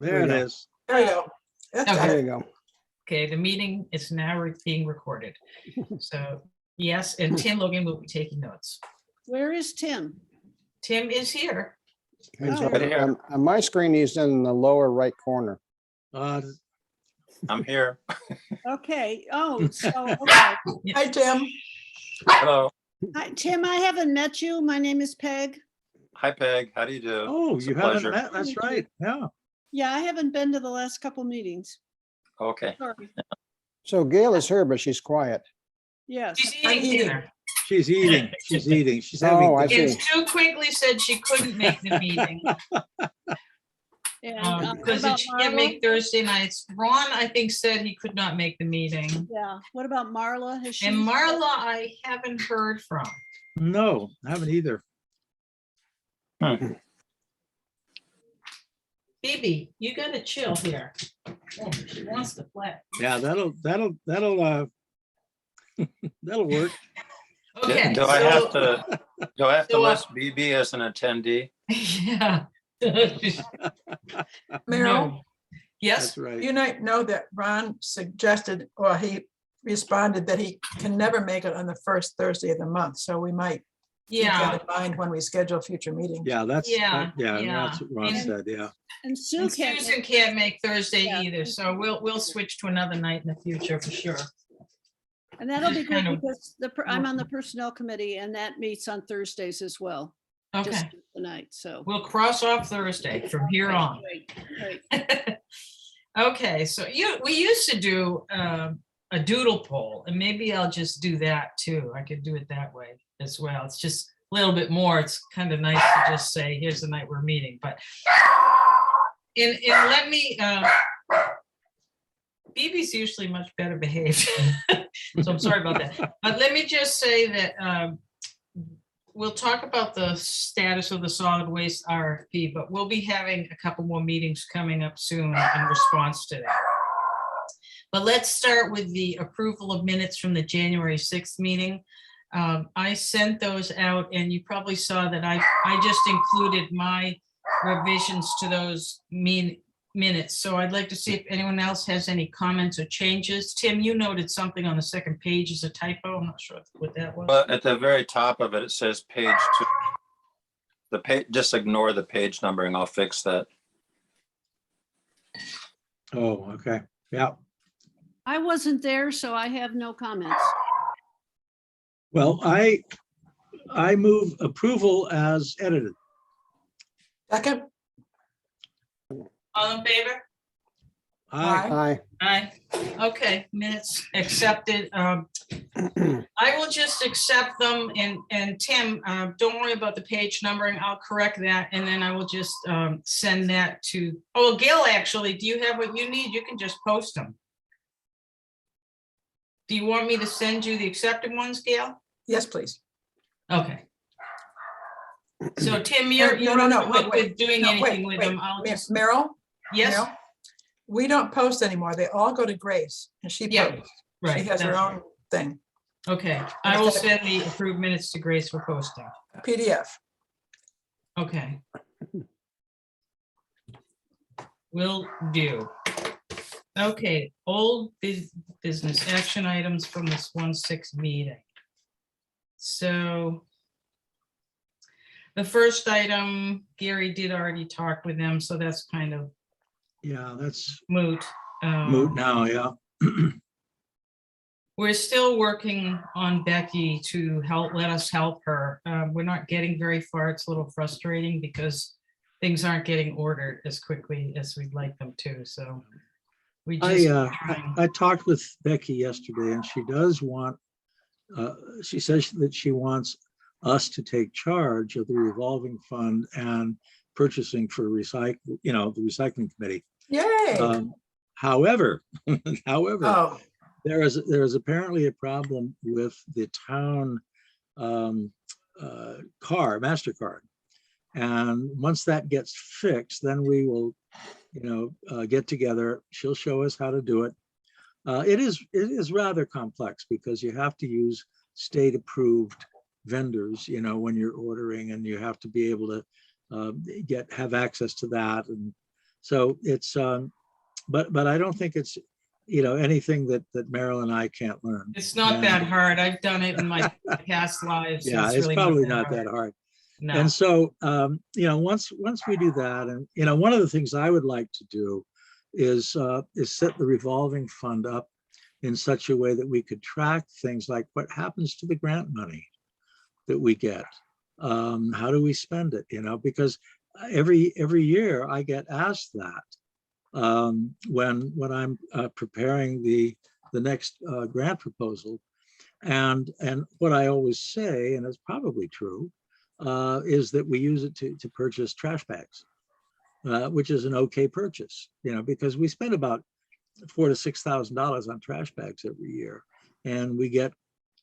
There it is. There you go. That's Okay. got There it. you go. Okay, the meeting is now being recorded. So, yes, and Tim Logan will be taking notes. Where is Tim? Tim is here. He's Oh. over- Right here. on my screen, he's in the lower right corner. I'm here. Okay. Oh, so, okay. Hi, Tim. Hello. Hi, Tim, I haven't met you. My name is Peg. Hi, Peg. How do you do? Oh, It's a you haven't pleasure. met, that's right, yeah. Yeah, I haven't been to the last couple meetings. Okay. Sorry. So Gail is here, but she's quiet. Yes. She's I'm eating eating. dinner. She's eating, she's eating, she's Oh, having. I dinner. see. And Sue quickly said she couldn't make the meeting And what because about she can't Marla? make Thursday nights. Ron, I think, said he could not make the meeting. Yeah. What about Marla? Has she? And Marla, I haven't heard from. No, I haven't either. Phoebe, you gotta chill here. Oh, she wants to play. Yeah, that'll that'll work. Okay. Do I have so- to so, list BB as an attendee? Yeah. Meryl, No. Yes, That's right. you might know that Ron suggested, or he responded that he can never make it on the first Thursday of the month. So we might keep yeah. that in mind when we schedule future meetings. Yeah, that's, Yeah, yeah, yeah. that's what Ron And- said, yeah. And Sue And can't. Susan can't make Thursday Yeah. either, so we'll switch to another night in the future for sure. And that'll be good kind of- because I'm on the personnel committee and that meets on Thursdays as well. Just Okay, tonight, so. we'll cross off Thursday from here on. Right, right. Okay, so we used to do a doodle poll, and maybe I'll just do that too. I could do it that way as well. It's just a little bit more. It's kind of nice to just say, here's the night we're meeting, but and let me, Phoebe's usually much better behaved, so I'm sorry about that. But let me just say that we'll talk about the status of the solid waste RFP, but we'll be having a couple more meetings coming up soon in response to that. But let's start with the approval of minutes from the January 6th meeting. I sent those out and you probably saw that I just included my revisions to those minutes. So I'd like to see if anyone else has any comments or changes. Tim, you noted something on the second page as a typo. I'm not sure what that was. But at the very top of it, it says page 2. The page, just ignore the page numbering. I'll fix that. Oh, okay, yeah. I wasn't there, so I have no comments. Well, I move approval as edited. Second, All in favor? Aye. Hi. Aye. Okay, minutes accepted. I will just accept them and Tim, don't worry about the page numbering. I'll correct that and then I will just send that to, oh, Gail, actually, do you have what you need? You can just post them. Do you want me to send you the accepted ones, Gail? yes, please. Okay. So Tim, you're No, no, no, good wait, with doing No, wait, anything with wait. them. I'll just, Meryl, yes, Meryl, we don't post anymore. They all go to Grace and she Yeah, posts. right. She has her that's right. own thing, Okay, I will send the approved minutes to Grace for posting. PDF. Okay. Will do. Okay, old business action items from this 1/6 meeting. So the first item, Gary did already talk with them, so that's kind of Yeah, that's moot. moot now, yeah. We're still working on Becky to let us help her. We're not getting very far. It's a little frustrating because things aren't getting ordered as quickly as we'd like them to, so. We just. I talked with Becky yesterday and she does want, she says that she wants us to take charge of the revolving fund and purchasing for recycle, the recycling committee. Yay. However, Oh, there is apparently a problem with the town MasterCard. And once that gets fixed, then we will, get together. She'll show us how to do it. It is rather complex because you have to use state approved vendors, when you're ordering, and you have to be able to have access to that. And So it's, but I don't think it's, anything that Meryl and I can't learn. It's not And, that hard. I've done it in my past lives. Yeah, it's really probably not that hard. No. And so, once we do that, and, one of the things I would like to do is set the revolving fund up in such a way that we could track things like what happens to the grant money that we get. How do we spend it? Because every year I get asked that when I'm preparing the next grant proposal, and what I always say, and it's probably true, is that we use it to purchase trash bags, which is an okay purchase, because we spend about $4,000 to $6,000 on trash bags every year, and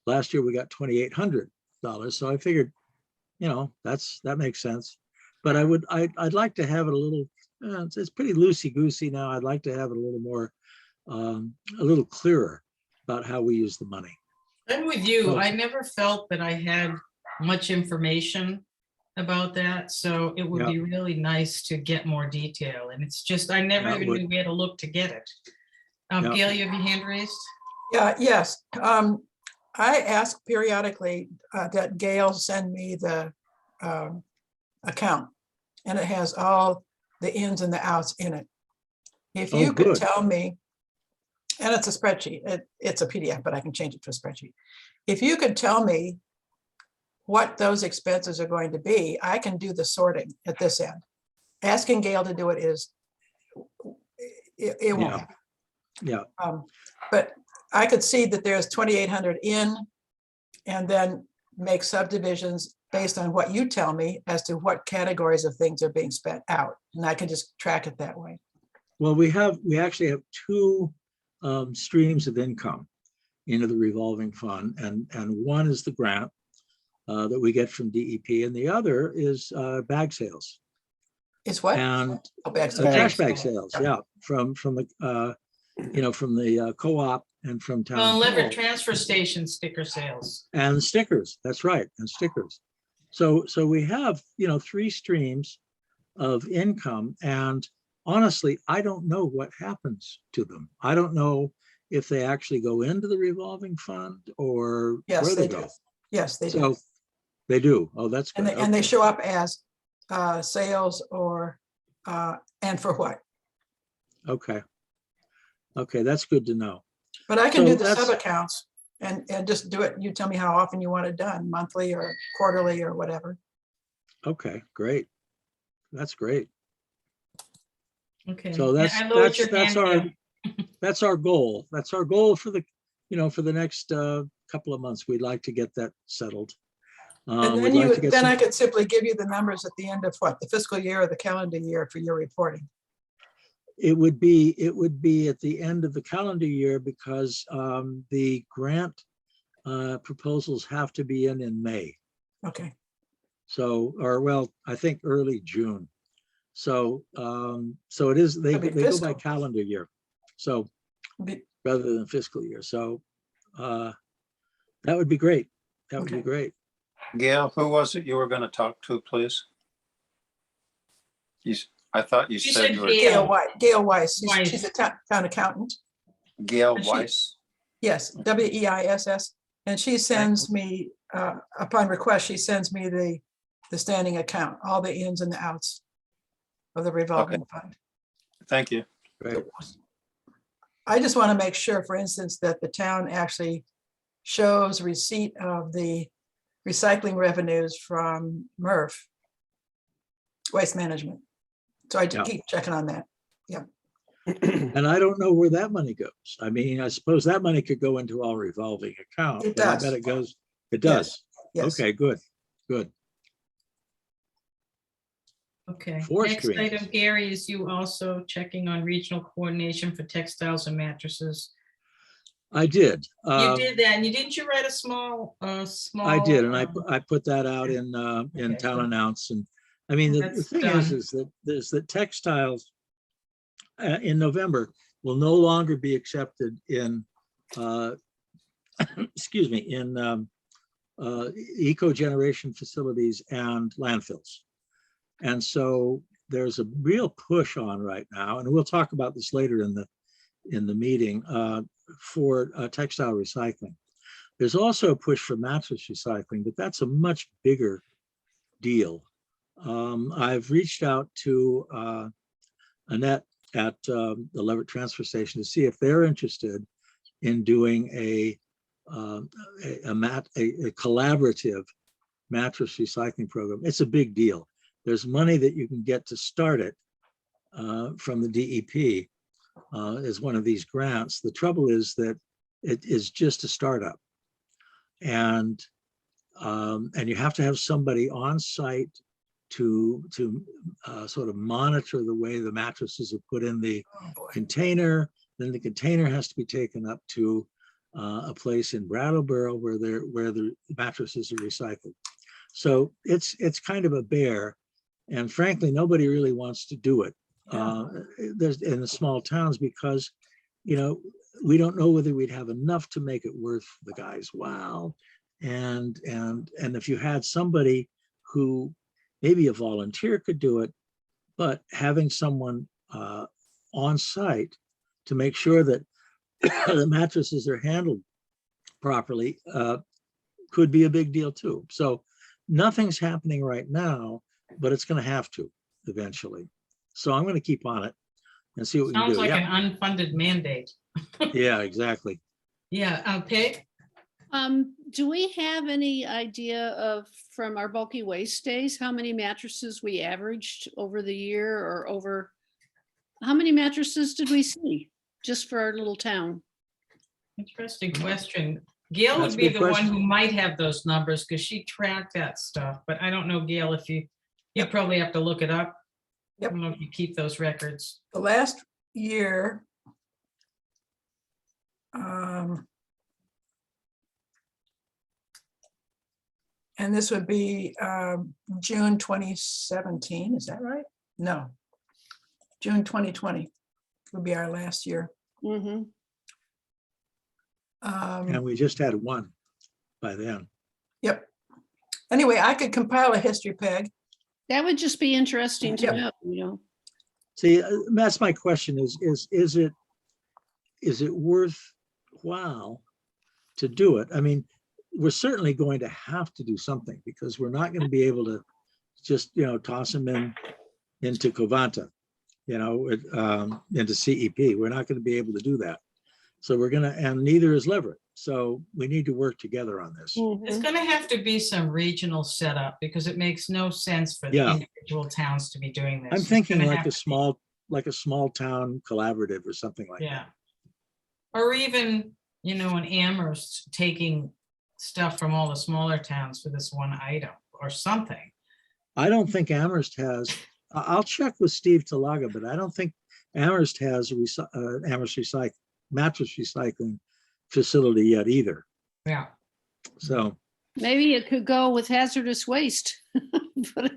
last year we got $2,800. So I figured, that makes sense. But I'd like to have it a little. It's pretty loosey goosey now. I'd like to have it a little more, a little clearer about how we use the money. I'm with you. Oh. I never felt that I had much information about that, so it would Yeah. be really nice to get more detail. And it's just, I never Yeah, it even would. knew where to look to get it. Yeah. Gail, you have your hand raised? Yeah, yes. I ask periodically that Gail send me the account, and it has all the ins and the outs in it. If Oh, you could good. tell me, and it's a spreadsheet, it's a PDF, but I can change it to a spreadsheet. If you could tell me what those expenses are going to be, I can do the sorting at this end. Asking Gail to do it it won't Yeah. happen. Yeah. But I could see that there's 2,800 in, and then make subdivisions based on what you tell me as to what categories of things are being spent out. And I can just track it that way. Well, we actually have two streams of income into the revolving fund, and one is the grant that we get from DEP, and the other is bag sales It's what? and Oh, back to trash the- bag sales. Yeah, from the from the co-op and from town Well, Leverett hall. Transfer Station sticker sales. And stickers. That's right, and stickers. So we have three streams of income, and honestly, I don't know what happens to them. I don't know if they actually go into the revolving fund or Yes, where they they do. go. Yes, they do. So they do. Oh, that's And good. they Okay. show up as sales or, and for what? Okay. Okay, that's good to know. But I can So do the that's- sub accounts and just do it. You tell me how often you want it done, monthly or quarterly or whatever. Okay, great. That's great. Okay. So Yeah, that's I lowered your hand, our Gail. that's our goal. That's our goal for the for the next couple of months. We'd like to get that settled. And We'd like to get then some- I could simply give you the numbers at the end of what, the fiscal year or the calendar year for your reporting. It would be at the end of the calendar year, because the grant proposals have to be in May. Okay, So, I think early June. So it is, they It'll be go by fiscal. calendar year. So Be- rather than fiscal year. So that would be great. That would be Okay. great. Gail, who was it you were going to talk to, please? I thought you You said said you were Gail. Gail Weiss, Weiss. she's a town accountant. Gail She- Weiss. Yes, WEISS. And she sends me, upon request, she sends me the standing account, all the ins and the outs of the revolving fund. Thank you. Great. I just want to make sure, for instance, that the town actually shows receipt of the recycling revenues from MRF, Waste Management. So I Yeah. keep checking on that. And I don't know where that money goes. I mean, I suppose that money could go into our revolving account. It but I does. bet it goes, it Yes. does. Yes. Okay, good, good. Okay. Four Next streams. item, Gary, is you also checking on regional coordination for textiles and mattresses. I did. You did that, and didn't you write a small? I did, and I put that out in Okay, town good. announce, and I mean, the That's thing done. is that textiles in November will no longer be accepted in excuse me, in eco-generation facilities and landfills. And so there's a real push on right now, and we'll talk about this later in the meeting, for textile recycling. There's also a push for mattress recycling, but that's a much bigger deal. I've reached out to Annette at the Leverett Transfer Station to see if they're interested in doing a collaborative mattress recycling program. It's a big deal. There's money that you can get to start it from the DEP as one of these grants. The trouble is that it is just a startup, and you have to have somebody on site to sort of monitor the way the mattresses are put in the container. Then the container has to be taken up to a place in Brattleboro where the mattresses are recycled. So it's kind of a bear, and frankly, nobody really wants to do it. There's in the small towns because, you know, we don't know whether we'd have enough to make it worth the guy's while. And if you had somebody who, maybe a volunteer could do it, but having someone on site to make sure that the mattresses are handled properly could be a big deal too. So nothing's happening right now, but it's going to have to eventually. So I'm going to keep on it and see what we can Sounds do. like Yeah. an unfunded mandate. Yeah, exactly. Yeah, Peg? Do we have any idea of, from our bulky waste days, how many mattresses we averaged over the year, or over, how many mattresses did we see just for our little town? Interesting question. Gail That's would a be good the one question. who might have those numbers because she tracked that stuff, but I don't know, Gail, if you probably have to look it up. I Yep. don't know if you keep those records. The last year, and this would be June 2017, is that right? No. June 2020 would be our last year. Mhm. And we just had one by then. Yep. Anyway, I could compile a history, Peg. That would just be interesting to Yep. know, you know. See, that's my question is it worthwhile to do it? I mean, we're certainly going to have to do something because we're not going to be able to just, you know, toss them into Covanta, you know, into CEP. We're not going to be able to do that. So we're going to, and neither is Leverett. So we need to work together on this. It's going to have to be some regional setup because it makes no sense for the Yeah. individual towns to be doing this. I'm It's thinking gonna like have a to be- small town collaborative or something like that. Yeah. Or even, you know, an Amherst taking stuff from all the smaller towns for this one item or something. I don't think Amherst has, I'll check with Steve Talaga, but I don't think Amherst has a Amherst mattress recycling facility yet either. Yeah. So Maybe it could go with hazardous waste. But,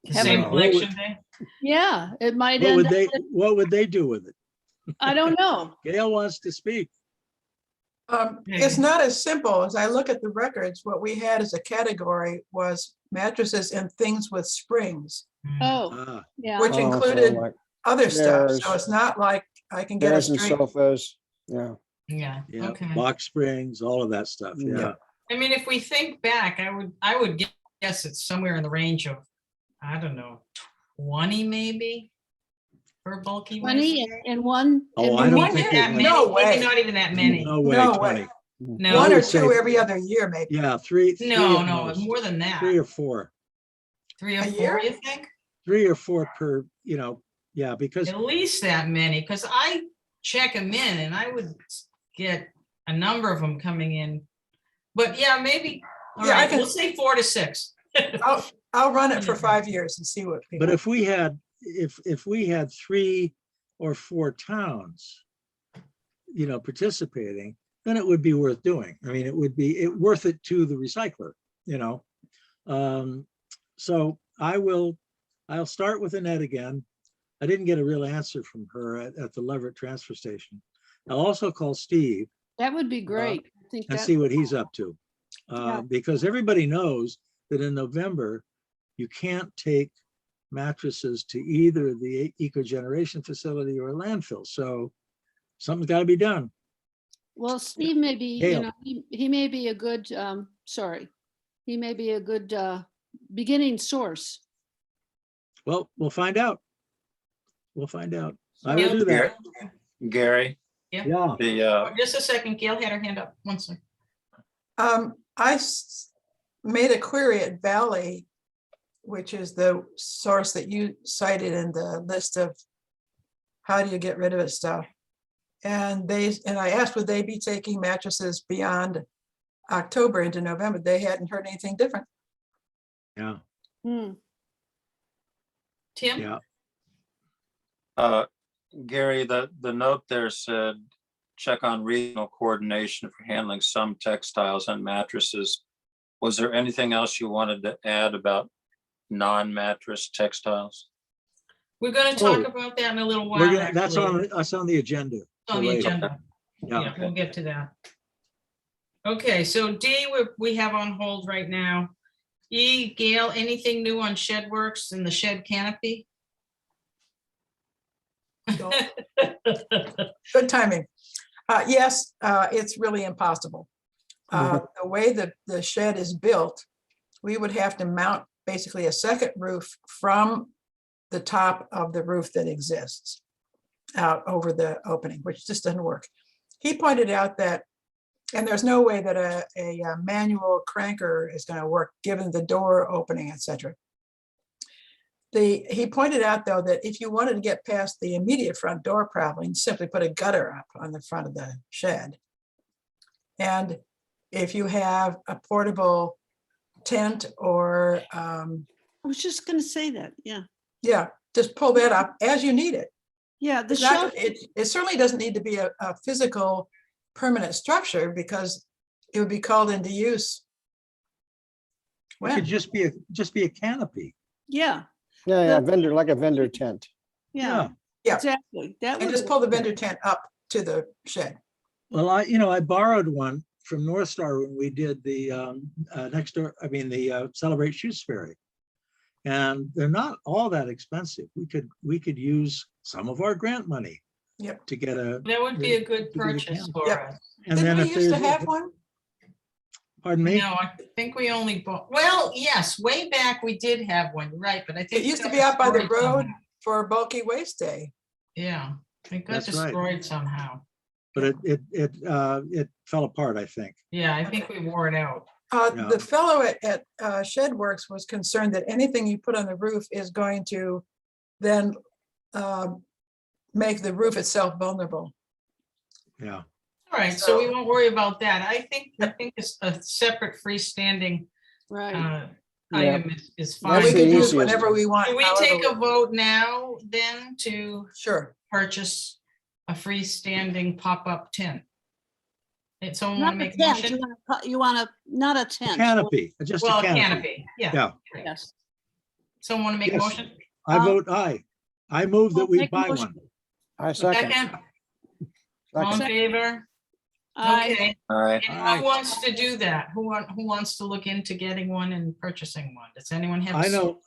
The Have same a- collection day. yeah, it might what end would up, what would they do with it? I don't know. Gail wants to speak. It's not as simple as I look at the records. What we had as a category was mattresses and things with springs, Oh, Ah, yeah. which Oh, so included like other stuff. So chairs. it's not like I can get a chairs and straight. sofas, yeah. Yeah, yeah, okay. box springs, all of that stuff. Yeah. Yeah. I mean, if we think back, I would guess it's somewhere in the range of, I don't know, 20 maybe for bulky waste. 20 and one. Oh, and I don't one- think That it many, No maybe way. not even that many. No way, No 20. way. No, One I or would say- two every other year, maybe. Yeah, three no, at no, most. more than that. 3 or 4. 3 or A 4, year? you think? 3 or 4 per, you know, yeah, because At least that many, because I check them in and I would get a number of them coming in. But yeah, maybe, all Yeah, I right, can- we'll say 4 to 6. I'll run it for 5 years and see what people. but if we had 3 or 4 towns, you know, participating, then it would be worth doing. I mean, it would be worth it to the recycler, you know. So I'll start with Annette again. I didn't get a real answer from her at the Leverett transfer station. I'll also call Steve That would be great. I think and that, see what he's up to. Yeah. Because everybody knows that in November, you can't take mattresses to either the eco-generation facility or landfill. So something's got to be done. Well, Steve may be, you Gail. know, he may be a good, he may be a good beginning source. Well, we'll find out. We'll find out. I will Gail? do that. Gary, Yeah. the, Just a second, Gail had her hand up. One second. Made a query at Valley, which is the source that you cited in the list of how do you get rid of it stuff. And I asked, would they be taking mattresses beyond October into November? They hadn't heard anything different. Yeah. Hmm. Tim? Yeah. Gary, the note there said, check on regional coordination for handling some textiles and mattresses. Was there anything else you wanted to add about non-mattress textiles? We're going to talk Oh. about that in a little while. We're gonna, that's actually. on the agenda. It's on for the later. agenda. Yeah. Yeah, we'll get to that. Okay, so D, we have on hold right now. E, Gail, anything new on shed works and the shed canopy? Good timing. Yes, it's really impossible. The way that the shed is built, we would have to mount basically a second roof from the top of the roof that exists out over the opening, which just doesn't work. He pointed out that, and there's no way that a manual cranker is going to work given the door opening, etc. He pointed out, though, that if you wanted to get past the immediate front door problem, simply put a gutter up on the front of the shed. And if you have a portable tent or, I was just gonna say that, yeah. yeah, just pull that up as you need it. Yeah, the It's not- shelf, It certainly doesn't need to be a physical permanent structure because it would be called into use. It could When? just be a canopy. yeah, Yeah, vendor, like a vendor tent. yeah, Yeah. exactly. That And would just pull the vendor tent up to the shed. Well, I borrowed one from North Star when we did the Celebrate Shutesbury. And they're not all that expensive. We could use some of our grant money. Yep. To get a, That would be a good To get a purchase canopy. for Yep. us. and Didn't then we if used to there's, have one? pardon me? No, I think we only bought, well, yes, way back we did have one, you're right, but I think. It used to got be out by the destroyed road somehow. for bulky waste day. Yeah, it got That's right. destroyed somehow. But it fell apart, I think. Yeah, I think we wore it out. Yeah. The fellow at Shedworks was concerned that anything you put on the roof is going to then make the roof itself vulnerable. Yeah. All right, so we won't worry about that. I think it's a separate freestanding right. item is And fine. we the can use easiest. whenever we want. Do we however take a we- vote now then to Sure. purchase a freestanding pop-up tent? Did someone want Not to a make a tent, motion? you want to, not a tent. Canopy, just a Well, a canopy. canopy, yeah. Yeah, Yes. Someone want to make a Yes. motion? I vote aye. I move that I'll we make a buy motion. one. I second. Second, all in Second. favor? I, Okay, All right, and Aye. who wants to do that? Who wants to look into getting one and purchasing one? Does anyone have? I know,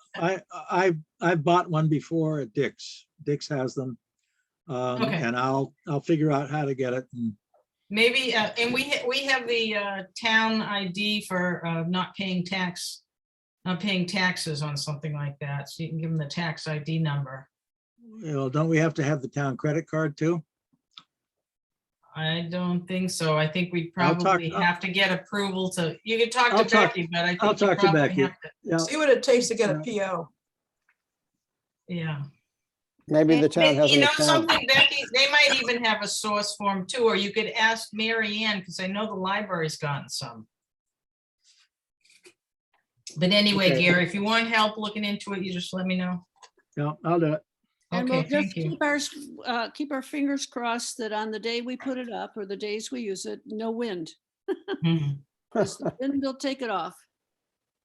I've bought one before at Dick's. Dick's has them. Okay. And I'll figure out how to get it. And Maybe, and we have the town ID for not paying taxes on something like that. So you can give them the tax ID number. don't we have to have the town credit card too? I don't think so. I think we I'll talk- probably have to get approval to, you can talk I'll to talk- Becky, but I think. I'll you talk to probably Becky. have to- Yeah, See what it takes to get a PO. Yeah. Maybe the town has You an know account. something, Becky, they might even have a source form too, or you could ask Mary Ann, because I know the library's gotten some. But anyway, Okay. Gary, if you want help looking into it, you just let me know. yeah, I'll do it. and we'll Okay, just thank you. keep our fingers crossed that on the day we put it up or the days we use it, no wind. Mhm. 'Cause the wind will take it off.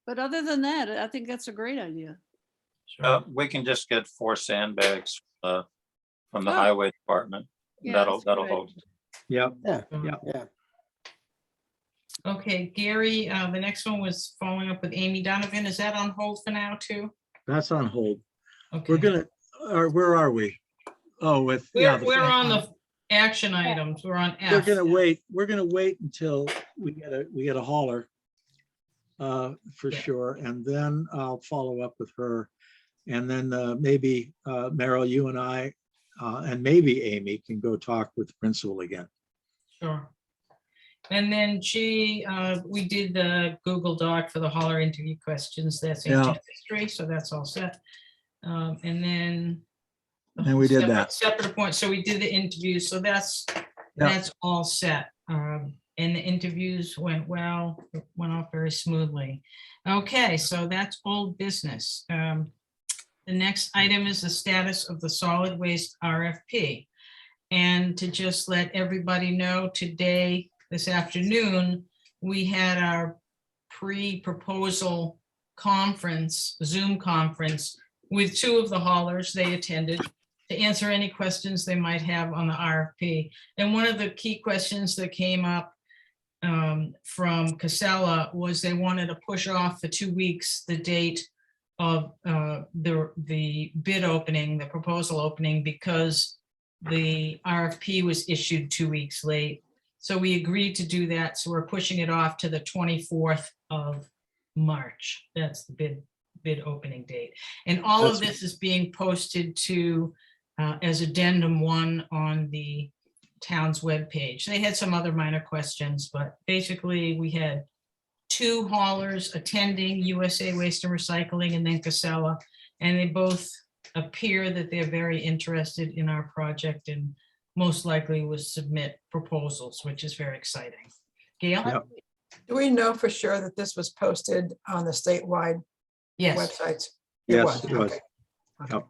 But other than that, I think that's a great idea. Sure. we can just get 4 sandbags from the Oh. highway department. Yeah, That'll that's a good hold. Yeah, Yeah, Okay, Gary, the next one was following up with Amy Donovan. Is that on hold for now too? that's on hold. We're Okay. gonna, or where are we? Oh, with, yeah. We're the- on the action items. We're on We're F. gonna wait until we get a hauler. For Yeah. sure, and then I'll follow up with her. And then maybe Meryl, you and I, and maybe Amy can go talk with the principal again. Sure. And then we did the Google Doc for the hauler interview questions. That's Yeah. ancient history, so that's all set. And then. And we did that. Separate point. So we did the interviews, so that's all set. And the interviews went well, went off very smoothly. Okay, so that's old business. The next item is the status of the solid waste RFP. And to just let everybody know, today, this afternoon, we had our pre-proposal conference, Zoom conference, with two of the haulers. They attended to answer any questions they might have on the RFP. And one of the key questions that came up from Casella was they wanted to push off for 2 weeks the date of the bid opening, the proposal opening, because the RFP was issued 2 weeks late. So we agreed to do that. So we're pushing it off to the 24th of March. That's the bid opening date. And all of this is being posted to as addendum 1 on the town's webpage. They had some other minor questions, but basically we had 2 haulers attending, USA Waste and Recycling and then Casella, and they both appear that they're very interested in our project and most likely will submit proposals, which is very exciting. Gail? Yep. Do we know for sure that this was posted on the statewide Yes, websites? Yes, it was. Okay. Yep.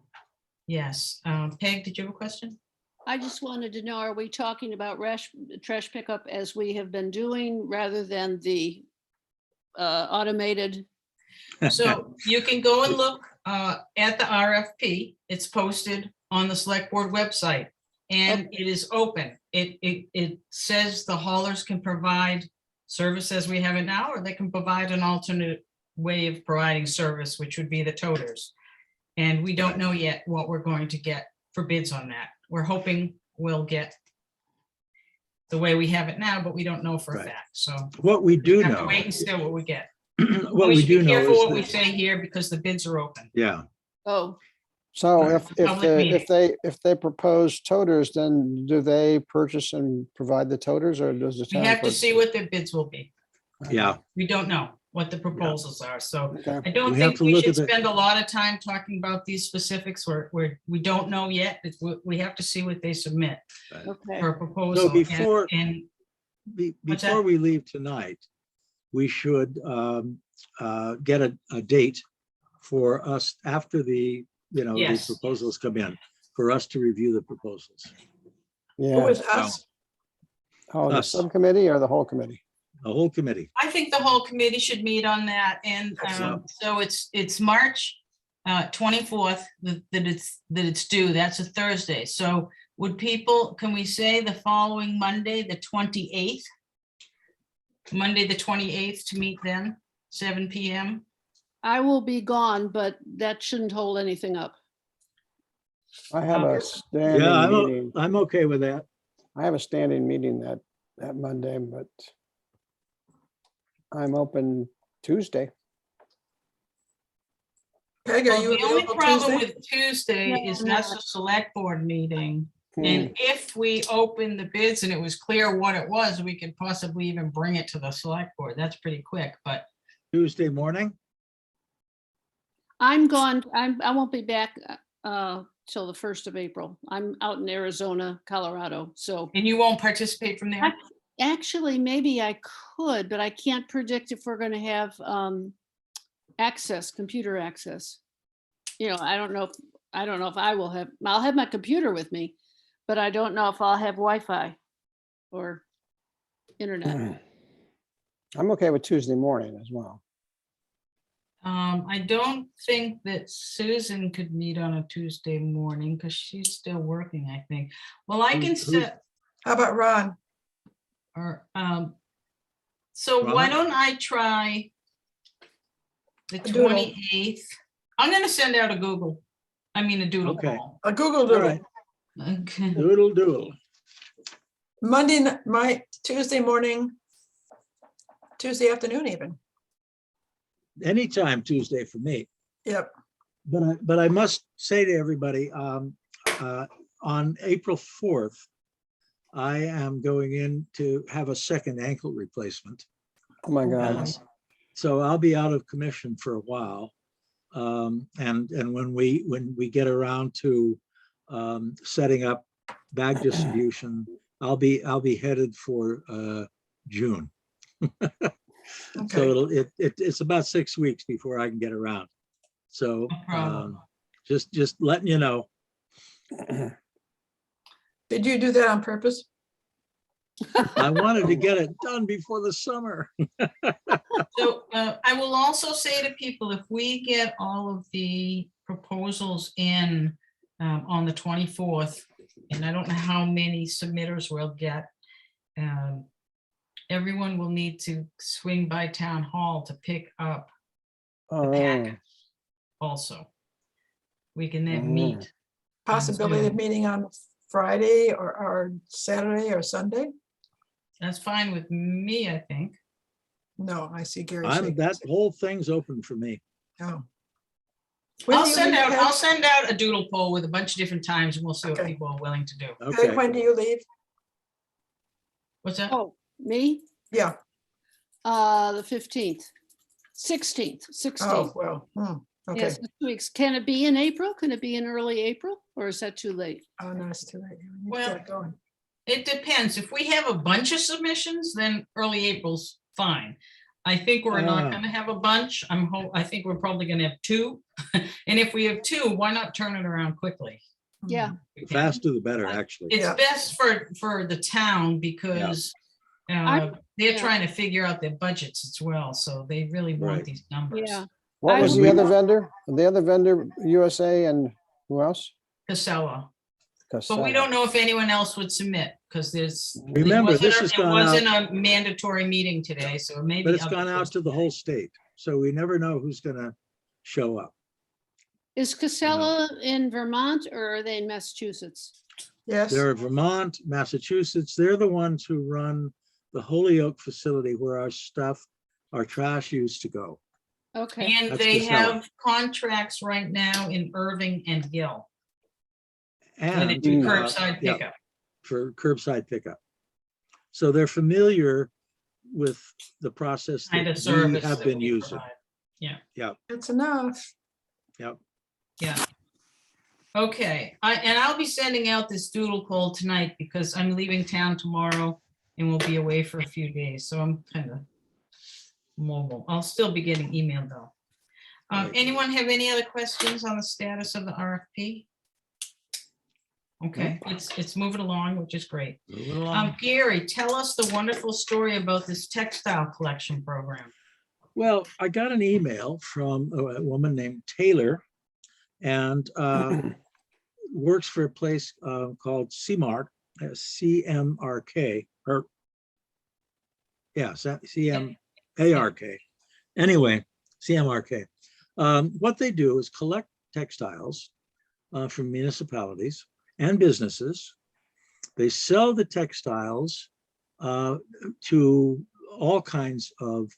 yes. Peg, did you have a question? I just wanted to know, are we talking about trash pickup as we have been doing rather than the automated? So you can go and look at the RFP. It's posted on the select board website and it is open. It says the haulers can provide service as we have it now, or they can provide an alternate way of providing service, which would be the toters. And we don't know yet what we're going to get for bids on that. We're hoping we'll get the way we have it now, but we don't know for a Right. fact. So What we do we have to know, wait and see what we get. what We we should do be know careful is what we that, say here because the bids are open. yeah, Oh, So Right. if they propose toters, then do they purchase and provide the toters, or does the We town? have to purchase see it? what their bids will be. yeah. We don't know what the proposals are, so Okay. I don't We have think to we look should at the- spend a lot of time talking about these specifics where we don't know yet. We have to see what they submit okay. for a proposal. before- And What's that? Before we leave tonight, we should get a date for us after these Yes. proposals come in, for us to review the proposals, Who Yeah, is us? oh, the us. subcommittee or the whole committee? the whole committee. I think the whole committee should meet on that, and Excellent. so it's March 24th that it's due. That's a Thursday. So can we say the following Monday, the 28th? Monday, the 28th to meet then, 7 PM? I will be gone, but that shouldn't hold anything up. I have Okay. a standing Yeah, meeting. I'm okay with that. I have a standing meeting that Monday, but I'm open Tuesday. Peg, are Well, you the only available problem Tuesday? with Tuesday No, is I'm that's not. a select board meeting. Hmm. And if we open the bids and it was clear what it was, we could possibly even bring it to the select board. That's pretty quick, but Tuesday morning? I'm gone. I won't be back till the 1st of April. I'm out in Arizona, Colorado. So and you won't participate from there? actually, maybe I could, but I can't predict if we're going to have computer access. I don't know if I will have, I'll have my computer with me, but I don't know if I'll have Wi-Fi or internet. I'm okay with Tuesday morning as well. I don't think that Susan could meet on a Tuesday morning because she's still working, I think. Well, I can Who's- set, How about Ron? or, so why Ron? don't I try the A doodle. 28th? I'm gonna send out a Google I mean, a doodle Okay. poll. A Google All Doodle. right, Okay. doodle doodle. Tuesday morning, Tuesday afternoon even. Anytime Tuesday for me. Yep. But I must say to everybody, on April 4th, I am going in to have a second ankle replacement. Oh, my God. And so I'll be out of commission for a while. And when we get around to setting up bag distribution, I'll be headed for June. So Okay. it's about 6 weeks before I can get around. So No problem. just letting you know. Did you do that on purpose? I wanted to get it done before the summer. So I will also say to people, if we get all of the proposals in on the 24th, and I don't know how many submitters we'll get, everyone will need to swing by town hall to pick up the Oh, packet also. We can then meet. Possibility of Zoom. meeting on Friday or Saturday or Sunday? That's fine with me, I think. No, I see Gary. That shaking his head. whole thing's open for me. Oh. When I'll do you send leave, out, Peg? I'll send out a doodle poll with a bunch of different times and we'll see what Okay. people are willing to do. Peg, Okay, when do you leave? What's that? Oh, me? Yeah. The 15th, 16th, Oh, 16th. well, okay. Yes, 2 weeks. Can it be in April? Can it be in early April or is that too late? Oh, no, it's too late. You Well, get it going. It depends. If we have a bunch of submissions, then early April's fine. I think we're not Ah. gonna have a bunch. I think we're probably gonna have 2. And if we have 2, why not turn it around quickly? Yeah, the faster the better, actually. It's Yeah. best for the town because they're yeah. trying to figure out their budgets as well. So they really want Right. these numbers. yeah. what I was would- the other vendor? The other vendor, USA, and who else? Casella. But we Casella. don't know if anyone else would submit because Remember, this has it gone wasn't out, a mandatory meeting today, so maybe. but it's gone out to the whole state. So we never know who's gonna show up. Is Casella in Vermont or are they in Massachusetts? Yes. They're Vermont, Massachusetts. They're the ones who run the Holyoke facility where our stuff, our trash used to go. Okay, And That's they Casella. have contracts right now in Irving and Gill where they And do Mm. curbside yeah, pickup. for curbside pickup. So they're familiar with the process Kind that of we service have that been we using. provide. It's enough. Yep. Yeah. Okay, I'll be sending out this doodle poll tonight because I'm leaving town tomorrow and we'll be away for a few days, so I'm kind of mobile. I'll still be getting email though. Right. Anyone have any other questions on the status of the RFP? Okay, it's moving along, which is great. Moving along. Gary, tell us the wonderful story about this textile collection program. Well, I got an email from a woman named Taylor and works for a place called CMARK, CMRK, or yeah, CMARK. Anyway, CMRK. What they do is collect textiles from municipalities and businesses. They sell the textiles to all kinds of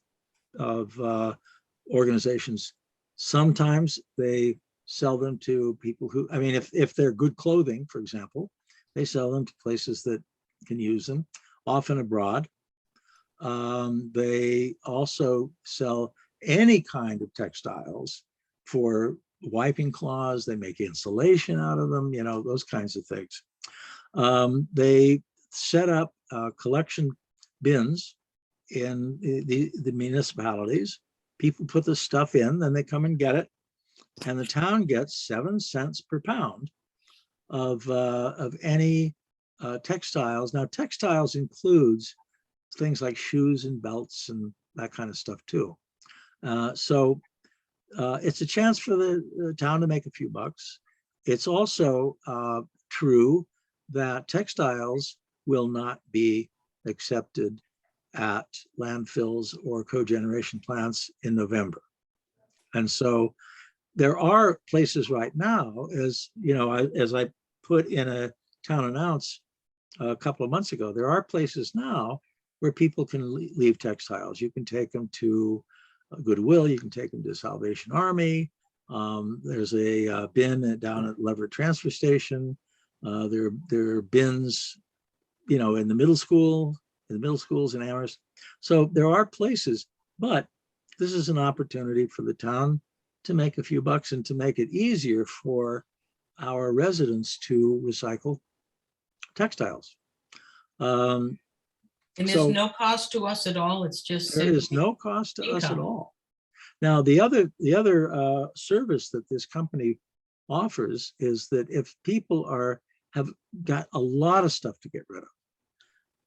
organizations. Sometimes they sell them to people who, I mean, if they're good clothing, for example, they sell them to places that can use them, often abroad. They also sell any kind of textiles for wiping cloths. They make insulation out of them, you know, those kinds of things. They set up collection bins in the municipalities. People put the stuff in, then they come and get it. And the town gets 7 cents per pound of any textiles. Now, textiles includes things like shoes and belts and that kind of stuff too. So it's a chance for the town to make a few bucks. It's also true that textiles will not be accepted at landfills or cogeneration plants in November. And so there are places right now, as you know, as I put in a town announce a couple of months ago, there are places now where people can leave textiles. You can take them to Goodwill, you can take them to Salvation Army. There's a bin down at Leverett Transfer Station. There are bins, you know, in the middle schools in Amherst. So there are places, but this is an opportunity for the town to make a few bucks and to make it easier for our residents to recycle textiles. And there's So no cost to us at all. It's just. there is simply no cost to us at income. all. Now, the other service that this company offers is that if people have got a lot of stuff to get rid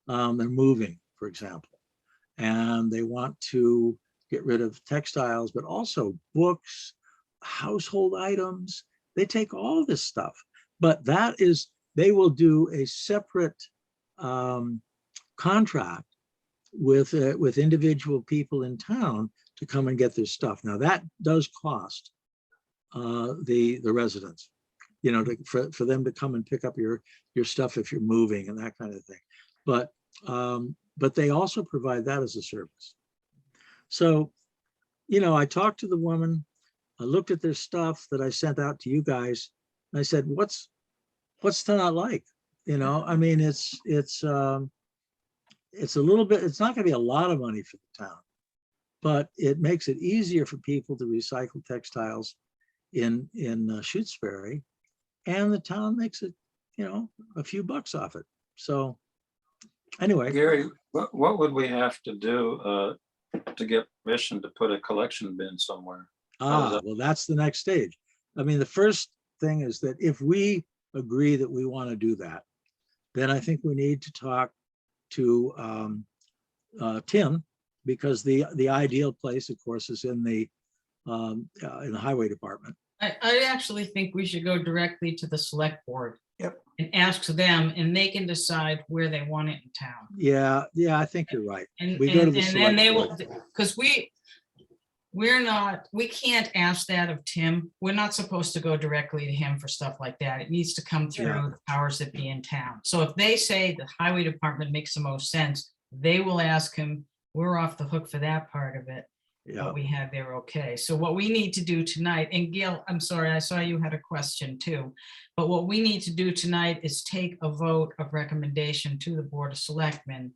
of, they're moving, for example, and they want to get rid of textiles, but also books, household items. They take all this stuff, but they will do a separate contract with individual people in town to come and get their stuff. Now that does cost the residents, you know, for them to come and pick up your stuff if you're moving and that kind of thing. But they also provide that as a service. So, you know, I talked to the woman, I looked at their stuff that I sent out to you guys, and I said, what's to not like? You know, I mean, it's a little bit, it's not gonna be a lot of money for the town, but it makes it easier for people to recycle textiles in Shutesbury, and the town makes it, you know, a few bucks off it. So anyway. Gary, what would we have to do to get permission to put a collection bin somewhere? Well, that's the next stage. I mean, the first thing is that if we agree that we want to do that, then I think we need to talk to Tim, because the ideal place, of course, is in the highway department. I actually think we should go directly to the select board. Yep. And ask them, and they can decide where they want it in town. Yeah, I think you're right. And, We go to the and then they will, select because we can't ask that of Tim. We're not supposed to go directly to him for stuff like that. It needs to come through Yeah. the powers that be in town. So if they say the highway department makes the most sense, they will ask him, we're off the hook for that part of it. Yeah, What we have there, okay. So what we need to do tonight, and Gail, I'm sorry, I saw you had a question too, but what we need to do tonight is take a vote of recommendation to the Board of Selectmen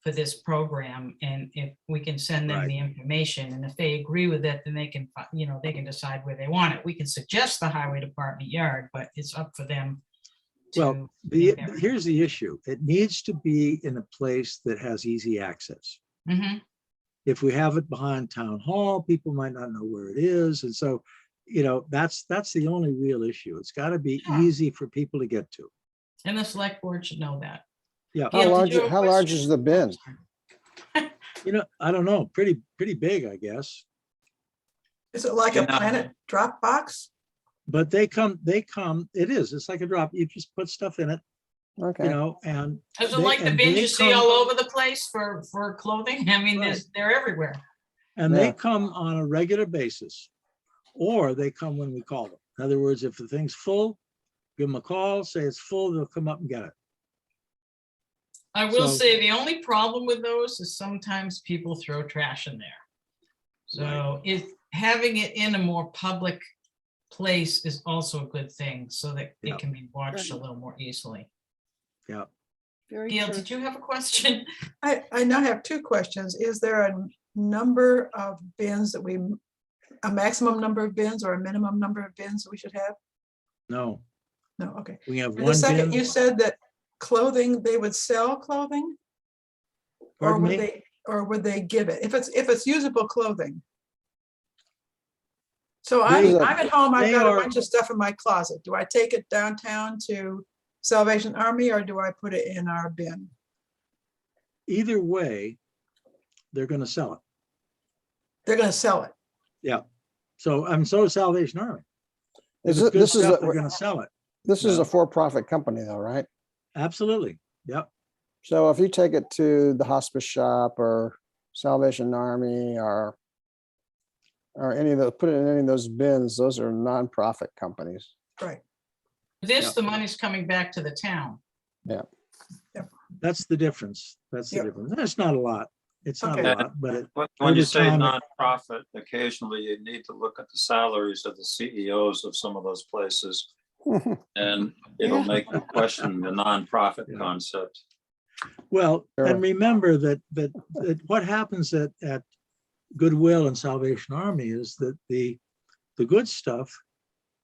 for this program, and if we can send them Right. the information, and if they agree with it, then they can, you know, they can decide where they want it. We can suggest the highway department yard, but it's up for them. well, here's the issue. It needs to be in a place that has easy access. Mhm. If we have it behind town hall, people might not know where it is. And so, you know, that's the only real issue. It's got to be Yeah. easy for people to get to. And the select board should know that. Yeah. Gail, How did you have a large question? is the bin? You know, I don't know, pretty big, I guess. Is it like a Yeah. Planet drop box? But it's like a drop. You just put stuff in it, you Okay, know, and Is it They- like the and bins they you see come- all over the place for clothing? I mean, Right. they're everywhere. they Yeah. come on a regular basis, or they come when we call them. In other words, if the thing's full, give them a call, say it's full, they'll come up and get it. I will So- say the only problem with those is sometimes people throw trash in there. So if having it in a more public place is also a good thing, so that Yeah. it can be watched a Right. little more easily. Yeah. Very Gail, true. did you have a question? I now have two questions. Is there a number of bins that a maximum number of bins or a minimum number of bins that we should have? No, No, okay. we have And the one second, bin. you said that clothing, they would sell clothing? Or Pardon would me? would they give it? If it's usable clothing? So They- I'm at home, I've they got a are- bunch of stuff in my closet. Do I take it downtown to Salvation Army or do I put it in our bin? Either way, they're gonna sell it. They're gonna sell it. So, so is Salvation Army. If Is it's it, good this is, stuff, they're a gonna sell it. this is yeah. a for-profit company though, right? Absolutely. Yep. So if you take it to the hospice shop or Salvation Army or or any of the, put it in any of those bins, those are nonprofit companies. Right. This, Yep. the money's coming back to the town. That's the difference. That's the Yep. difference. That's not a lot. It's not Okay. a lot, but it, When you over say time, nonprofit, occasionally you need to look at the salaries of the CEOs of some of those places, and it'll Yeah. make you question the nonprofit Yeah. concept. well, Sure. and remember that what happens at Goodwill and Salvation Army is that the good stuff,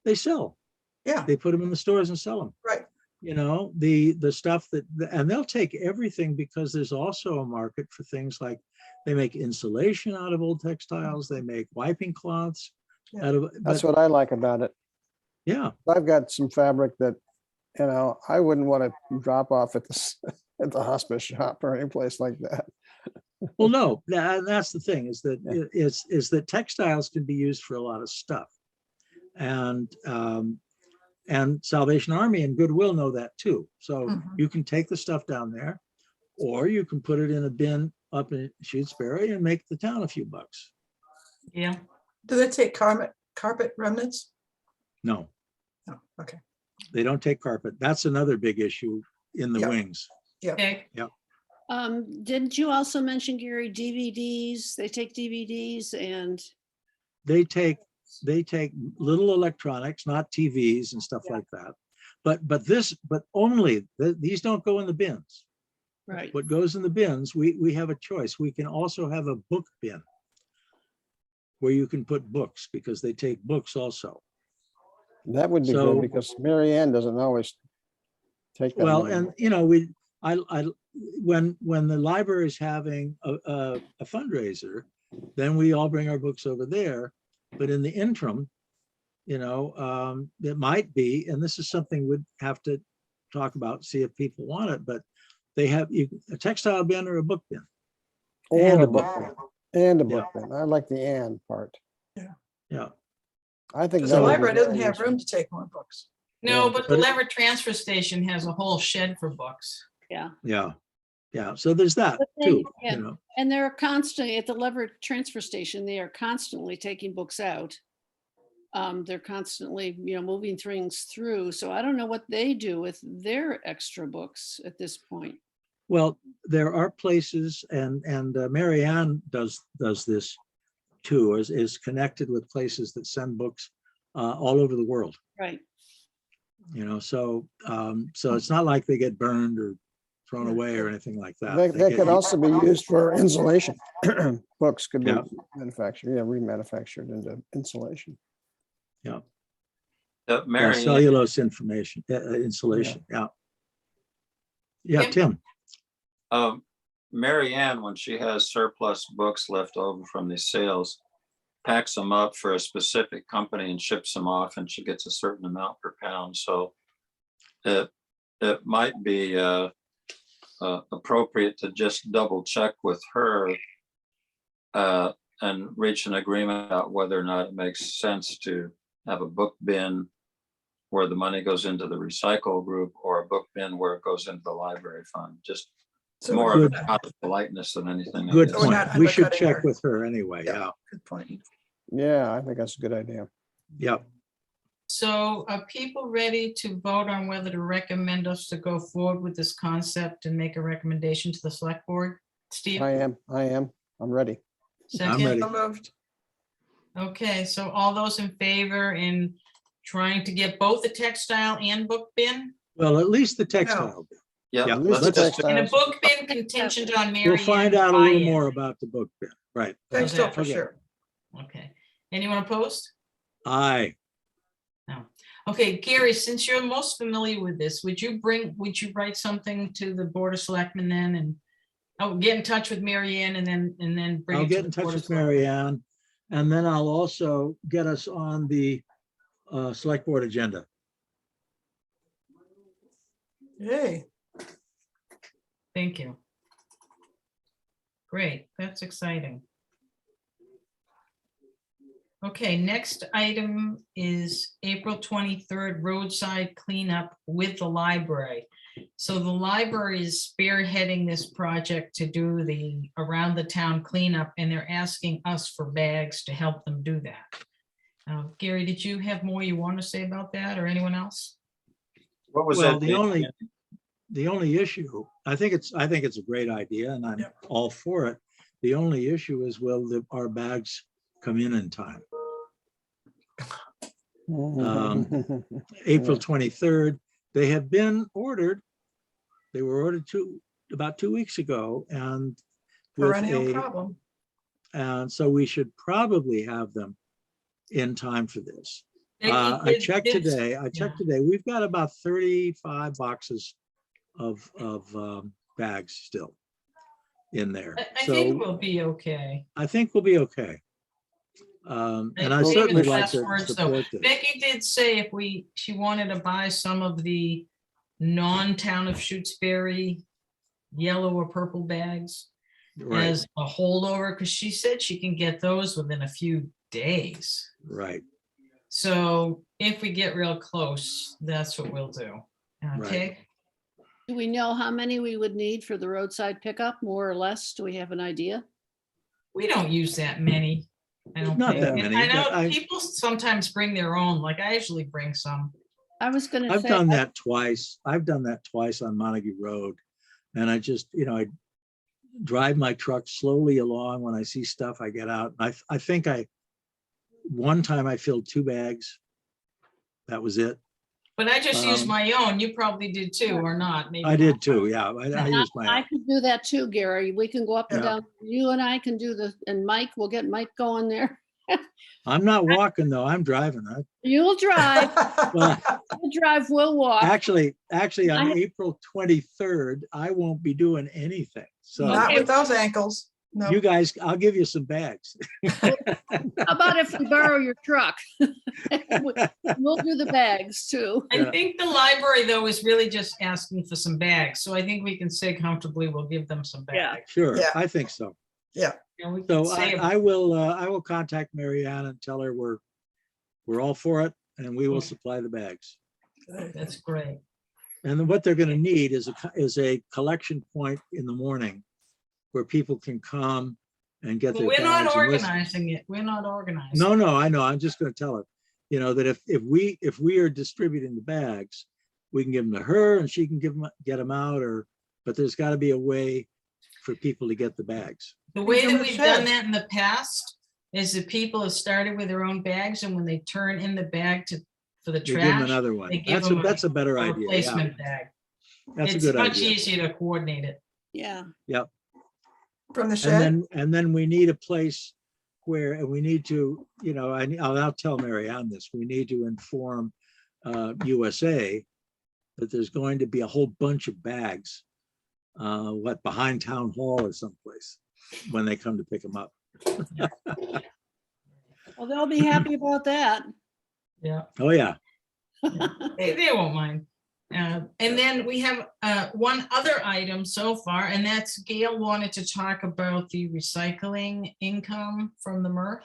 they sell. Yeah, They put them in the stores and sell them. right. You know, the stuff that, and they'll take everything because there's also a market for things like they make insulation out of old textiles, they make wiping cloths Yeah. out of, That's but what I like about it. yeah, I've got some fabric that, you know, I wouldn't want to drop off at the, at the hospice shop or any place like that. well, no, that's the thing is that Yeah. is that textiles can be used for a lot of stuff. And Salvation Army and Goodwill know that too. So Mhm. you can take the stuff down there, or you can put it in a bin up in Shutesbury and make the town a few bucks. Yeah. Do they take carpet remnants? No, No, okay. they don't take carpet. That's another big issue in the Yeah. wings. Okay. Didn't you also mention, Gary, DVDs? They take DVDs and, They take little electronics, not TVs and stuff like that. But only, these don't go in the bins. right, What goes in the bins, we have a choice. We can also have a book bin where you can put books because they take books also. That would be So- good because Mary Ann doesn't always take that. Well, many. and you know, when the library is having a fundraiser, then we all bring our books over there. But in the interim, you know, it might be, and this is something we'd have to talk about, see if people want it, but they have a textile bin or a book bin. Or and a a book book. bin. And a Yeah. book bin. I like the and part. Yeah, I think. Because that the would be library doesn't very have useful. room to take more books. No, Yeah. but the But it- Lever transfer station has a whole shed for books. yeah. yeah. So there's that But they- too, yeah. you know. And they're constantly, at the Lever transfer station, they are constantly taking books out. They're constantly, moving things through. So I don't know what they do with their extra books at this point. Well, there are places, and Mary Ann does this too, is connected with places that send books all over the world. Right. You know, so it's not like they get burned or thrown Yeah. away or anything like that. That They could get- also be used for insulation. Books could be Yeah. manufactured, remanufactured into insulation. Mary Ann, cellulose insulation. Yeah. Yeah, Tim? Tim. Mary Ann, when she has surplus books left over from these sales, packs them up for a specific company and ships them off, and she gets a certain amount per pound. So it might be appropriate to just double check with her and reach an agreement about whether or not it makes sense to have a book bin where the money goes into the recycle group, or a book bin where it goes into the library fund. Just So more Good. of a out of politeness than anything. I Good guess. we're point. not We should undercutting check her. with her anyway. Yeah. Yeah. Good point. Yeah, I think that's a good idea. Yeah. So are people ready to vote on whether to recommend us to go forward with this concept and make a recommendation to the select board? Steve? I am. I'm ready. Second? ready. So moved. Okay, so all those in favor in trying to get both the textile and book bin? Well, at least the textile. Yeah, Yeah, At least the let's just, And a textiles. book bin contingent on Mary We'll find Ann's out a little buy-in. more about the book bin. Right. Textile that? for Okay. sure. Okay, anyone opposed? Aye. Okay, Gary, since you're most familiar with this, would you write something to the Board of Selectmen then and get in touch with Mary Ann and then bring I'll it to get the in touch Board of with Mary Selectmen? Ann, and then I'll also get us on the select board agenda. Yay. Thank you. Great, that's exciting. Okay, next item is April 23rd roadside cleanup with the library. So the library is spearheading this project to do the around the town cleanup, and they're asking us for bags to help them do that. Gary, did you have more you want to say about that, or anyone else? What was Well, that? the only issue, I think it's a great idea and I'm Yep. all for it. The only issue is, will our bags come in time? April 23rd, they have been ordered. They were ordered about 2 weeks ago, and with Perennial problem. and so we should probably have them in time for this. Becky I checked did- today. We've got about 35 boxes of bags still in there. I think So we'll be okay. I think we'll be okay. And I David's certainly like last to words, though. support this. Becky did say if she wanted to buy some of the non-town of Shutesbury yellow or purple bags Right, as a holdover, because she said she can get those within a few days. right. So if we get real close, that's what we'll do. Okay. Do we know how many we would need for the roadside pickup, more or less? Do we have an idea? We don't use that many. I don't Not think. that And many, I but know I- people sometimes bring their own, like I usually bring some. I was gonna I've say, done that twice. I've done that twice on Montague Road. And I just, I drive my truck slowly along. When I see stuff, I get out. I think one time I filled 2 bags. That was it. But I just used Um, my own. You probably did too, or not? Maybe I did not. too, yeah. I used my I own. could do that too, Gary. We can go up and Yeah. down. You and I can do and Mike, we'll get Mike going there. I'm not walking though, I'm driving. You'll drive, Well, we'll drive, we'll walk. actually, on I- April 23rd, I won't be doing anything. So Not with those ankles. No. you guys, I'll give you some bags. How about if we borrow your truck? We'll do the bags too. I Yeah. think the library, though, is really just asking for some bags. So I think we can say comfortably, we'll give them some Yeah. bags. Sure, Yeah. I think so. You know, we So can say I will contact Mary Ann and tell her we're all for it and we will supply the bags. that's great. And then what they're gonna need is a collection point in the morning where people can come and get But their we're not bags. and listen. organizing it. We're not organizing. No, I know. I'm just gonna tell her, that if we are distributing the bags, we can give them to her and she can get them out, but there's gotta be a way for people to get the bags. The way Give that them a we've done shed. that in the past is that people have started with their own bags, and when they turn in the bag for the You give them trash, another one. they give That's a them better a idea. Yeah, replacement bag. that's a It's good much idea. easier to coordinate it. Yeah, From the shed. And then we need a place where, and we need to, I'll tell Mary Ann this, we need to inform USA that there's going to be a whole bunch of bags, behind town hall or someplace when they come to pick them up. well, they'll be happy about that. Yeah, Oh, yeah. they won't mind. And then we have one other item so far, and that's Gail wanted to talk about the recycling income from the MRF.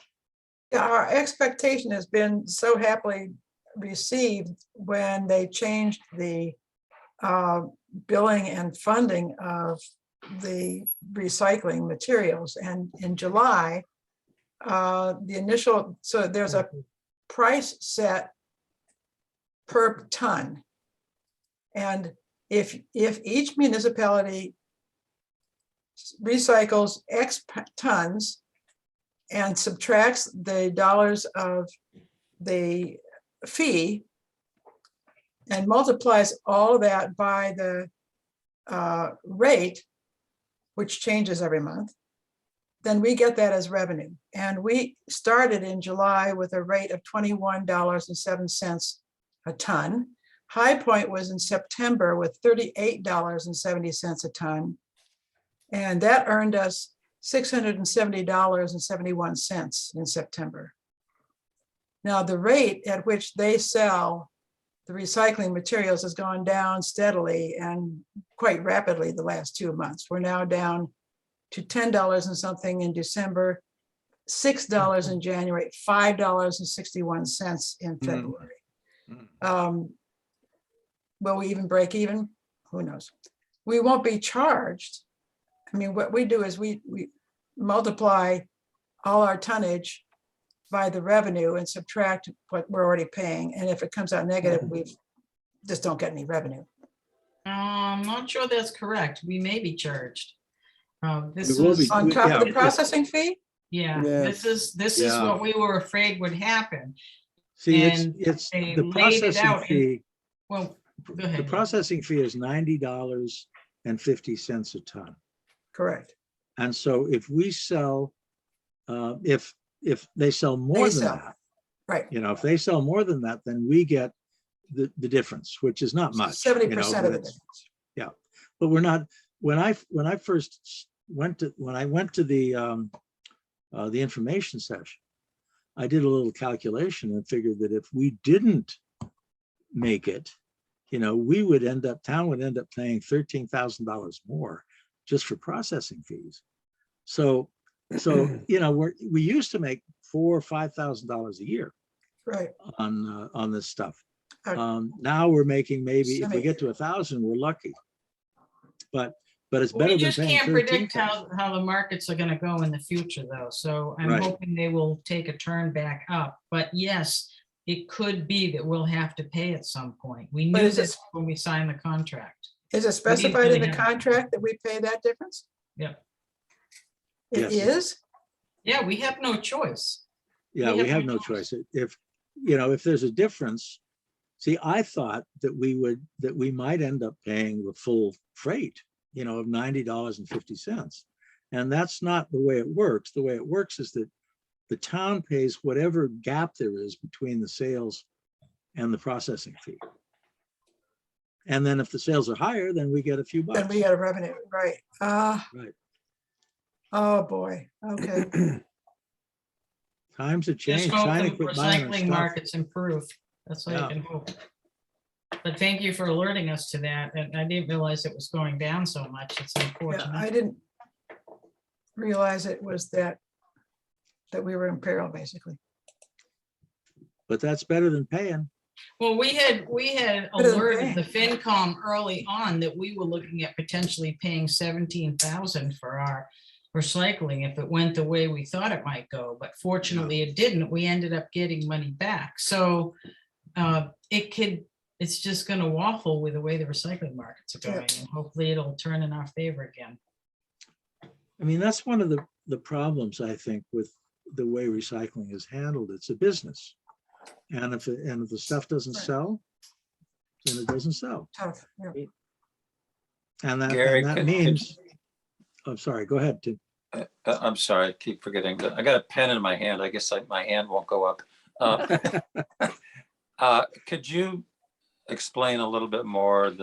Yeah, our expectation has been so happily received when they changed the billing and funding of the recycling materials. And in July, so there's a price set per ton. And if each municipality recycles X tons and subtracts the dollars of the fee and multiplies all that by the rate, which changes every month, then we get that as revenue. And we started in July with a rate of $21.07 a ton. High Point was in September with $38.70 a ton. And that earned us $670.71 in September. Now, the rate at which they sell the recycling materials has gone down steadily and quite rapidly the last 2 months. We're now down to $10 and something in December, $6 in January, $5.61 in February. Will we even break even? who knows? We won't be charged. I mean, what we do is we multiply all our tonnage by the revenue and subtract what we're already paying. And if it comes out negative, we just don't get any revenue. I'm not sure that's correct. We may be charged. This We will was, be. On top of the Yeah. processing fee? yeah, Yeah. this is Yeah. what we were afraid would happen. See, And it's they the laid it processing out in- fee. Well, go The ahead. processing fee is $90.50 a ton. Correct. And so if we sell, if they sell more They than sell. that, Right. if they sell more than that, then we get the difference, which is not much. 70% of the but it's- difference. But we're not, when I first went to the information session, I did a little calculation and figured that if we didn't make it, town would end up paying $13,000 more just for processing fees. So, we used to make $4,000 or $5,000 a year Right. on this stuff. Uh, Now we're making, maybe if we Semi- get to 1,000, we're lucky. But it's We better than just paying can't predict 13,000. how the markets are gonna go in the future, though, so I'm Right. hoping they will take a turn back up. But yes, it could be that we'll have to pay at some point. We But knew is it- this when we signed the contract. Is it specified in the contract that we pay that difference? Yep. It Yes. is? Yeah, we have no choice. Yeah, we we have have no no choice. If there's a difference, see, I thought that we might end up paying the full freight, of $90.50. And that's not the way it works. The way it works is that the town pays whatever gap there is between the sales and the processing fee. And then if the sales are higher, then we get a few Then bucks. we got a revenue, right? Right. Oh, boy. Okay. Times have Just changed. hope China the quit buying our recycling stuff. markets improve. That's all you Yeah. can hope. But thank you for alerting us to that, and I didn't realize it was going down so much. It's Yeah, unfortunate. I didn't realize it was that we were in peril, basically. But that's better than paying. Well, we had Better than alerted the FinCom early on that we were looking at potentially paying 17,000 for our recycling if it went the way we thought it might go, but fortunately it didn't. We ended up getting money back. So it's just gonna waffle with the way the recycling markets are Yeah. going, and hopefully it'll turn in our favor again. I mean, that's one of the problems, I think, with the way recycling is handled. It's a business. And if the stuff doesn't Right. sell, then it doesn't sell. Tough. Yeah. And Gary, that could- means, I'm sorry, go ahead, Tim. I'm sorry, I keep forgetting. I got a pen in my hand. I guess my hand won't go up. Could you explain a little bit more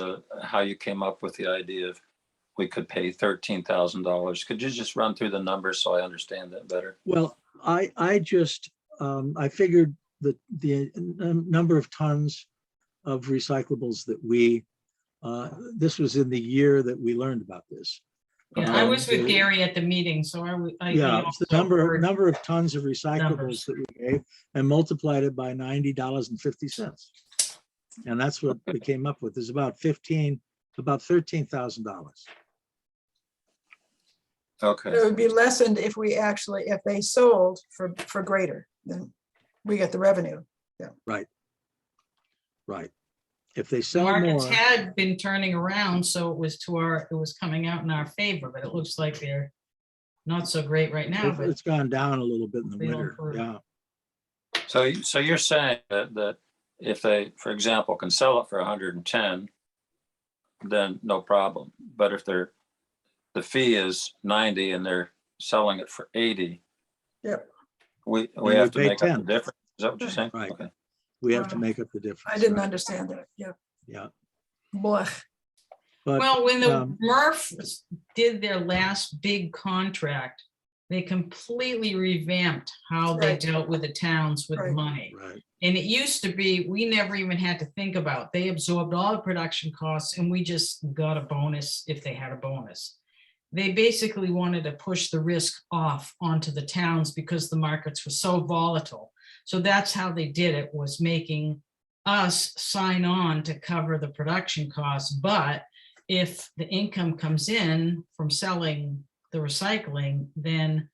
how you came up with the idea of we could pay $13,000? Could you just run through the numbers so I understand that better? Well, I just, I figured that the number of tons of recyclables that this was in the year that we learned about this. Yeah, I was with the- Gary at the meeting, so I Yeah, it's the also number heard- of tons of recyclables that we gave and multiplied it by $90.50. And that's what we came up with, is about $13,000. Okay, It would be lessened if they sold for greater, then we get the revenue. Right. If they The sell markets more, had been turning around, so it was coming out in our favor, but it looks like they're not so great right now, but it's gone down a little bit in the They'll winter. improve. Yeah, so you're saying that if they, for example, can sell it for 110, then no problem. But if the fee is 90 and they're selling it for 80, Yep. we we have to pay make up the 10. difference. Is that what you're saying? Right. Okay. we have to Wow. make up the difference. I didn't right. understand that. Yeah. Yeah, Blech. but well, when the um, Murphs did their last big contract, they completely revamped how they Right. dealt with the towns with the Right. money. right, And it used to be, we never even had to think about, they absorbed all the production costs and we just got a bonus if they had a bonus. They basically wanted to push the risk off onto the towns because the markets were so volatile. So that's how they did it, was making us sign on to cover the production costs, but if the income comes in from selling the recycling, then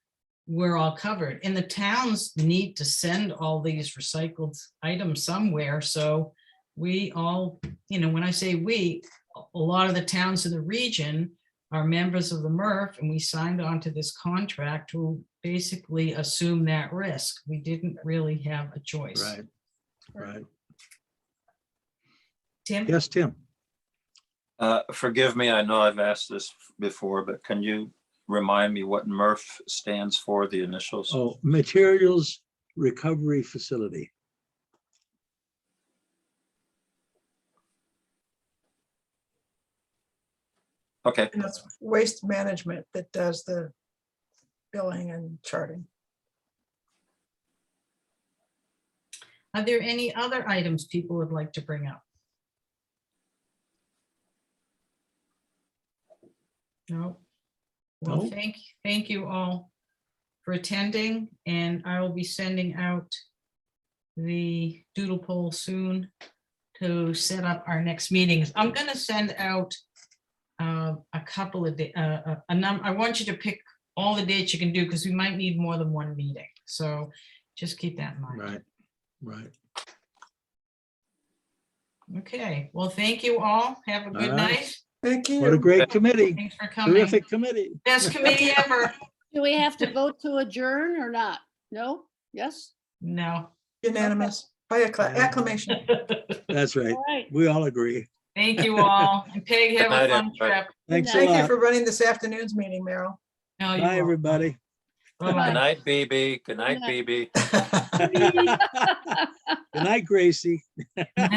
we're all covered. And the towns need to send all these recycled items somewhere. So we all, when I say we, a lot of the towns in the region are members of the MRF, and we signed on to this contract to basically assume that risk. We didn't really have a choice. Right, right. Tim? Yes, Tim. Forgive me, I know I've asked this before, but can you remind me what MRF stands for, the initials? Oh, Materials Recovery Facility. Okay, And it's waste management that does the billing and charting. Are there any other items people would like to bring up? No. Well, No. thank you all for attending, and I will be sending out the doodle poll soon to set up our next meetings. I'm gonna send out a couple of, I want you to pick all the dates you can do, because we might need more than one meeting. So just keep that in mind. Right, right. Okay, well, thank you all. Have a good All right. night. Thank you. What a great committee. Thanks for coming. Terrific committee. Best committee ever. Do we have to vote to adjourn or not? No? Yes? No. Unanimous by acclamation. That's right. All right. We all agree. Thank you all. And Peg, have Good night, a fun everybody. trip. Thanks a Thank you lot. for running this afternoon's meeting, Meryl. No, you're Bye, welcome. everybody. good Bye-bye. night, BB. Good night, night. BB. Good night, Gracie.